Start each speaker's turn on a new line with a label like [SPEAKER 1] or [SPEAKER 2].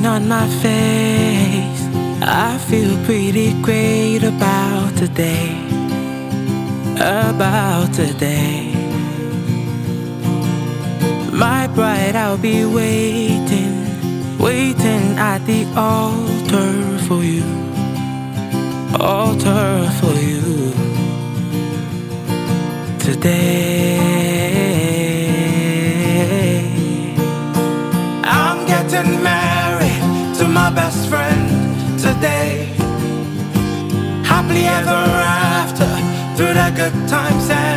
[SPEAKER 1] on my face, I feel pretty great about today. About today. My bride, I'll be waiting, waiting at the altar for you. Altar for you. Today I'm getting married to my best friend today. Happily ever after, through the good times and